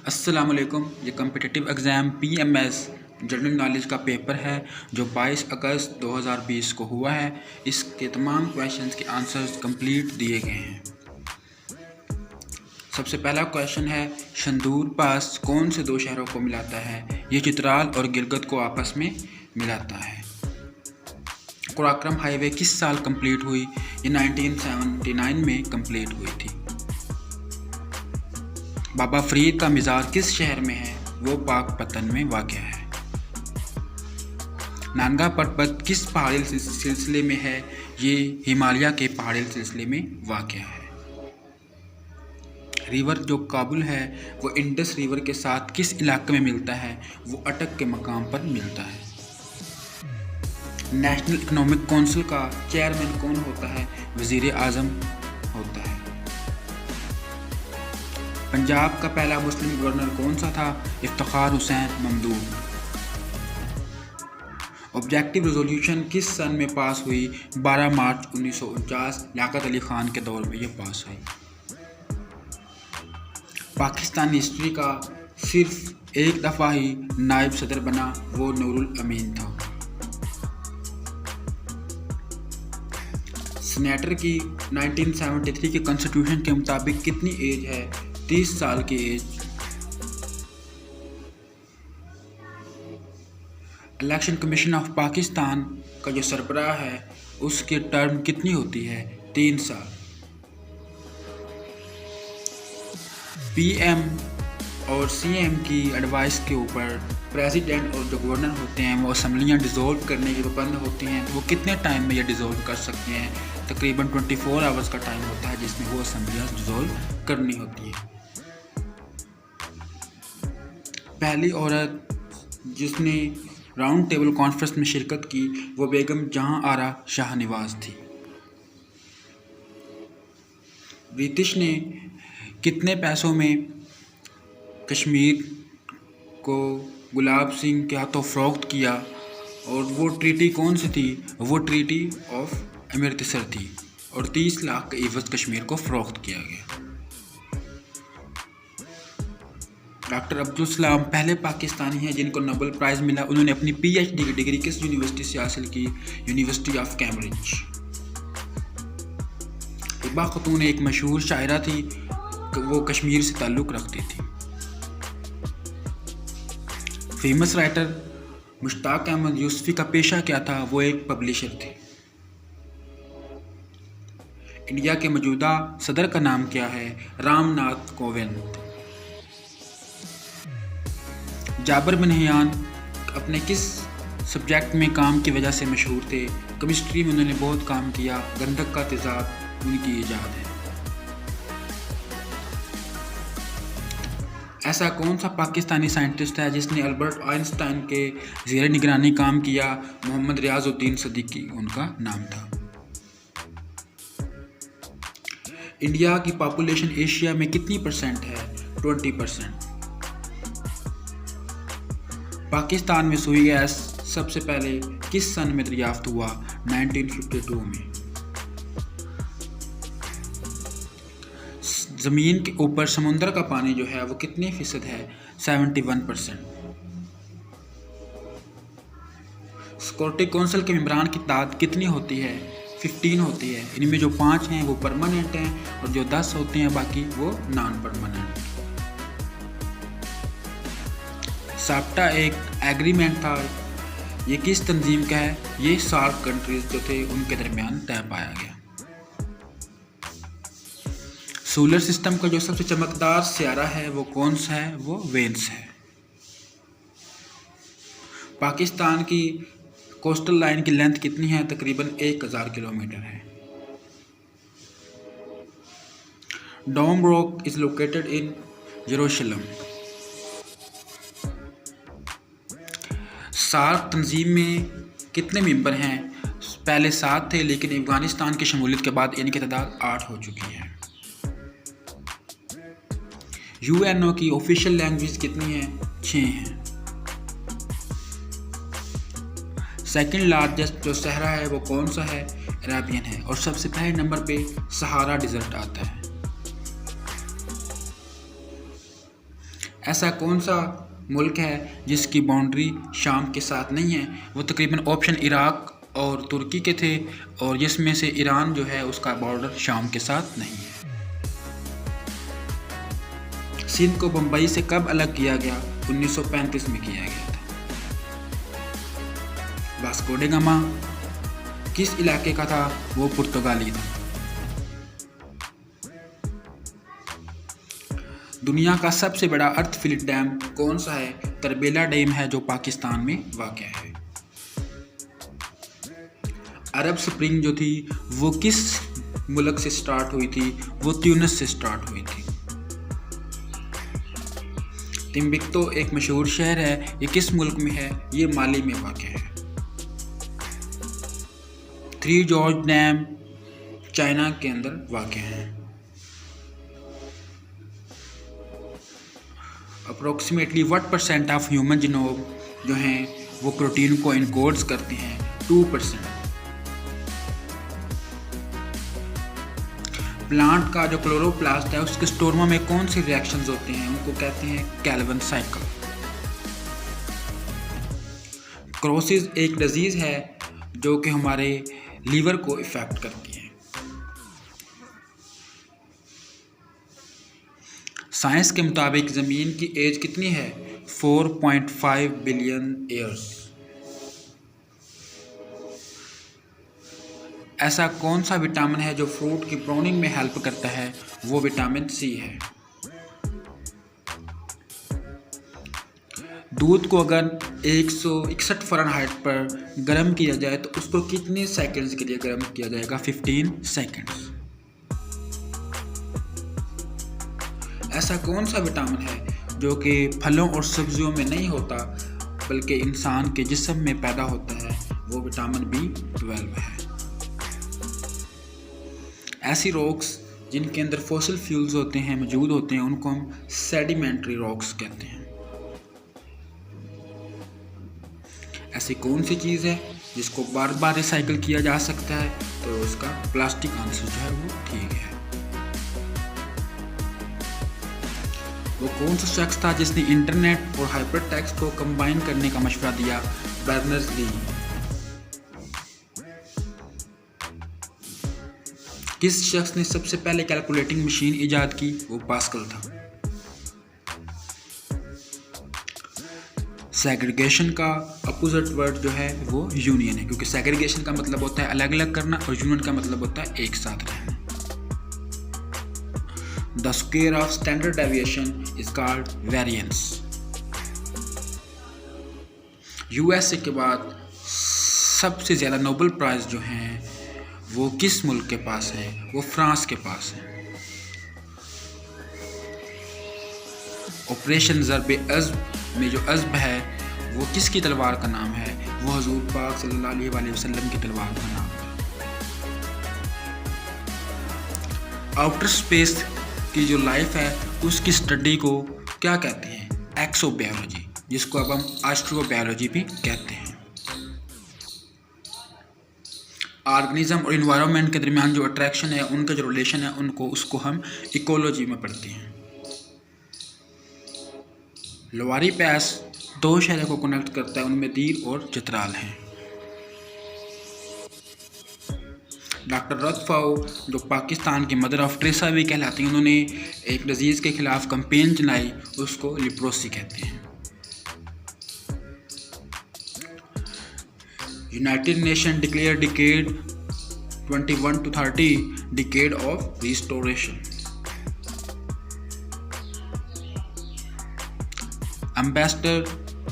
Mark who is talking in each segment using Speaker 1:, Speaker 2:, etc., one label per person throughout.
Speaker 1: अस्सलामुअलैकुम। ये competitive exam PMS general knowledge का पेपर है जो 22 अगस्त 2020 को हुआ है। इसके तमाम क्वेश्चंस के आंसर्स कंप्लीट दिए गए हैं। सबसे पहला क्वेश्चन है, शंदूर पास कौन से दो शहरों को मिलाता है? ये चित्राल और गिलगित को आपस में मिलाता है। कुराक्रम हाईवे किस साल कंप्लीट हुई? ये 1979 में कंप्लीट हुई थी। बाबा फरीद का मज़ार किस शहर में है? वो पाकपतन में वाक़ है। नानगा पर्वत किस पहाड़ी सिलसिले में है? ये हिमालय के पहाड़ी सिलसिले में वाक़ है। रिवर जो काबुल है वो इंडस रिवर के साथ किस इलाके में मिलता है? वो अटक के मकाम पर मिलता है। नेशनल इकोनॉमिक काउंसिल का चेयरमैन कौन होता है? वज़ीर आज़म होता है। पंजाब का पहला मुस्लिम गवर्नर कौन सा था? इफ्तिखार हुसैन ममदूद। ऑब्जेक्टिव रेजोल्यूशन किस सन में पास हुई? 12 मार्च 1949 लियाकत अली खान के दौर में ये पास हुई। पाकिस्तानी हिस्ट्री का सिर्फ एक दफ़ा ही नायब सदर बना, वो नूरुल अमीन था। सीनेटर की 1973 के कॉन्स्टिट्यूशन के मुताबिक कितनी एज है? 30 साल की age. Election commission of Pakistan का जो सरबराह है उसकी टर्म कितनी होती है? 3 साल। PM और CM की एडवाइस के ऊपर प्रेसिडेंट और जो गवर्नर होते हैं वो असम्बलियाँ डिज़ोल्व करने की पाबंद होती हैं। वो कितने टाइम में ये डिज़ोल्व कर सकते हैं? तकरीबन 24 आवर्स का टाइम होता है जिसमें वो असम्बलियाँ डिज़ोल्व करनी होती है। पहली औरत जिसने राउंड टेबल कॉन्फ्रेंस में शिरकत की वो बेगम जहां आरा शाहनवाज थी। ब्रिटिश ने कितने पैसों में कश्मीर को गुलाब सिंह के हाथों फ़रोख्त किया और वो ट्रीटी कौन सी थी? वो ट्रीटी ऑफ अमृतसर थी और 30 लाख के एवज़ कश्मीर को फ़रोख्त किया गया। डॉक्टर अब्दुल सलाम पहले पाकिस्तानी हैं जिनको नोबेल प्राइज़ मिला। उन्होंने अपनी PhD की डिग्री किस यूनिवर्सिटी से हासिल की? University of Cambridge. हिबा खातून एक मशहूर शायरा थी, वो कश्मीर से ताल्लुक़ रखती थी। फेमस राइटर मुश्ताक अहमद यूसुफ़ी का पेशा क्या था? वो एक पब्लिशर थे। इंडिया के मौजूदा सदर का नाम क्या है? रामनाथ कोविंद। जाबिर बिन हयान अपने किस सब्जेक्ट में काम की वजह से मशहूर थे? केमिस्ट्री में उन्होंने बहुत काम किया। गंधक का तेज़ाब उनकी ईजाद है। ऐसा कौन सा पाकिस्तानी साइंटिस्ट है जिसने अल्बर्ट आइंस्टाइन के ज़ेरे निगरानी काम किया? मोहम्मद रियाजुद्दीन सिद्दीकी उनका नाम था। इंडिया की पॉपुलेशन एशिया में कितनी % है? 20%। पाकिस्तान में सुई गैस सबसे पहले किस सन में दरियाफ्त हुआ? 1952 में। ज़मीन के ऊपर समुद्र का पानी जो है वो कितने फ़ीसद है? 71%। सिक्योरिटी काउंसिल के मेंबरान की तादाद कितनी होती है? 15 होती है। इनमें जो 5 हैं वो परमानेंट हैं और जो 10 होते हैं बाकी वो नॉन परमानेंट। साप्टा एक एग्रीमेंट था, ये किस तंजीम का है? ये सार्क कंट्रीज जो थे उनके दरमियान तय पाया गया। सोलर सिस्टम का जो सबसे चमकदार सियारा है वो कौन सा है? वो वेनस है। पाकिस्तान की कोस्टल लाइन की लेंथ कितनी है? तकरीबन 1000 किलोमीटर है। डोम रॉक इज लोकेटेड इन यरूशलेम। सार्क तंजीम में कितने मेंबर हैं? पहले 7 थे लेकिन अफगानिस्तान की शमूलियत के बाद इनकी तादाद 8 हो चुकी है। UNO की ऑफिशियल लैंग्वेज कितनी है? 6 हैं। सेकंड लार्जेस्ट जो सहरा है वो कौन सा है? अरेबियन है। और सबसे पहले नंबर पे सहारा डिजर्ट आता है। ऐसा कौन सा मुल्क है जिसकी बाउंड्री शाम के साथ नहीं है? वो तकरीबन ऑप्शन इराक और तुर्की के थे, और जिसमें से ईरान जो है उसका बॉर्डर शाम के साथ नहीं है। सिंध को बम्बई से कब अलग किया गया? 1935 में किया गया था। वास्को डी गामा किस इलाके का था? वो पुर्तगाली था। दुनिया का सबसे बड़ा अर्थ-फिल्ड डैम कौन सा है? तरबेला डैम है जो पाकिस्तान में वाक़ है। अरब स्प्रिंग जो थी वो किस मुल्क से स्टार्ट हुई थी? वो ट्यूनिस से स्टार्ट हुई थी। टिम्बक्टू एक मशहूर शहर है, ये किस मुल्क में है? ये माली में वाक़ है। थ्री जॉर्ज डैम चाइना के अंदर वाक़ है। Approximately what percent of human genome जो हैं वो प्रोटीन को इनकोड्स करते हैं? 2%। प्लांट का जो क्लोरोप्लास्ट है उसके स्टोरमा में कौन सी रिएक्शंस होती हैं? उनको कहते हैं कैल्विन साइकिल। क्रोसिस एक डिजीज़ है जो कि हमारे लीवर को इफ़ेक्ट करती है। साइंस के मुताबिक ज़मीन की एज कितनी है? 4.5 बिलियन ईयर्स। ऐसा कौन सा विटामिन है जो फ्रूट की ब्राउनिंग में हेल्प करता है? वो विटामिन सी है। दूध को अगर 161 फ़ारेनहाइट पर गर्म किया जाए तो उसको कितने सेकंड्स के लिए गर्म किया जाएगा? 15 सेकंड्स। ऐसा कौन सा विटामिन है जो कि फलों और सब्जियों में नहीं होता बल्कि इंसान के जिस्म में पैदा होता है? वो विटामिन B12 है। ऐसी रॉक्स जिनके अंदर फॉसिल फ्यूल्स होते हैं मौजूद होते हैं उनको हम सेडिमेंट्री रॉक्स कहते हैं। ऐसी कौन सी चीज़ है जिसको बार बार रिसाइकिल किया जा सकता है? तो उसका प्लास्टिक आंसर जो है वो ठीक है। वो कौन सा शख्स था जिसने इंटरनेट और हाइपरटेक्स्ट को कंबाइन करने का मशवरा दिया? बर्नर्स-ली। किस शख्स ने सबसे पहले कैलकुलेटिंग मशीन इजाद की? वो पास्कल था। सेग्रीगेशन का अपोजिट वर्ड जो है वो यूनियन है, क्योंकि सेग्रीगेशन का मतलब होता है अलग अलग करना और यूनियन का मतलब होता है एक साथ रहना। The square of standard deviation is called variance. USA के बाद सबसे ज़्यादा नोबेल प्राइज़ जो हैं वो किस मुल्क के पास है? वो फ्रांस के पास है। ऑपरेशन ज़र्ब-ए-अज़्ब में जो अज़्ब है वो किसकी तलवार का नाम है? वो हज़ूर पाक सल्लल्लाहु अलैहि वसल्लम की तलवार का नाम है। आउटर स्पेस की जो लाइफ है उसकी स्टडी को क्या कहते हैं? एक्सोबायोलॉजी, जिसको अब हम एस्ट्रोबायोलॉजी भी कहते हैं। ऑर्गेनिज्म और इन्वायरमेंट के दरमियान जो अट्रैक्शन है, उनका जो रिलेशन है, उसको हम इकोलॉजी में पढ़ते हैं। लोवारी पास दो शहरों को कनेक्ट करता है, उनमें दीर और चित्राल हैं। डॉक्टर रथफाओ जो पाकिस्तान की मदर ऑफ टेरेसा भी कहलाती हैं, उन्होंने एक डिजीज़ के खिलाफ कैंपेन चलाई, उसको लिप्रोसी कहते हैं। United nation declare decade 21 to 30 decade of restoration. Ambassador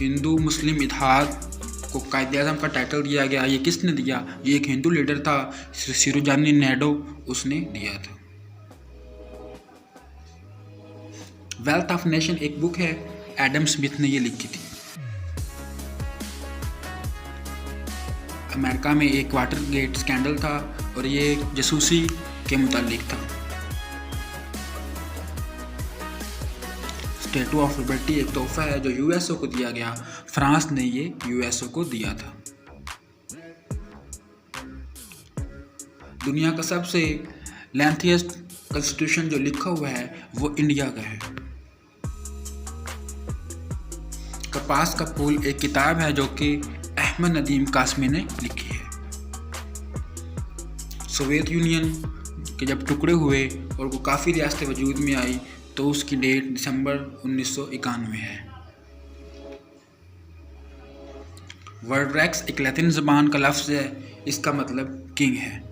Speaker 1: हिंदू मुस्लिम इत्तेहाद को कायद-ए-आज़म का टाइटल दिया गया, ये किसने दिया? ये एक हिंदू लीडर था, सिरोजानी नायडू, उसने दिया था। वेल्थ ऑफ नेशन एक बुक है, एडम स्मिथ ने ये लिखी थी। अमेरिका में एक वाटरगेट स्कैंडल था और ये जासूसी के मुतालिक था। स्टैचू ऑफ लिबर्टी एक तोहफा है जो यूएसओ को दिया गया, फ्रांस ने ये यूएसओ को दिया था। दुनिया का सबसे लेंथीएस्ट कॉन्स्टिट्यूशन जो लिखा हुआ है वो इंडिया का है। पास का पुल एक किताब है जो कि अहमद नदीम कासमी ने लिखी है। सोवियत यूनियन के जब टुकड़े हुए और वो काफ़ी रियासतें वजूद में आई तो उसकी डेट दिसंबर 1991 है। वर्ड रेक्स एक लैटिन ज़बान का लफ्ज़ है, इसका मतलब किंग है।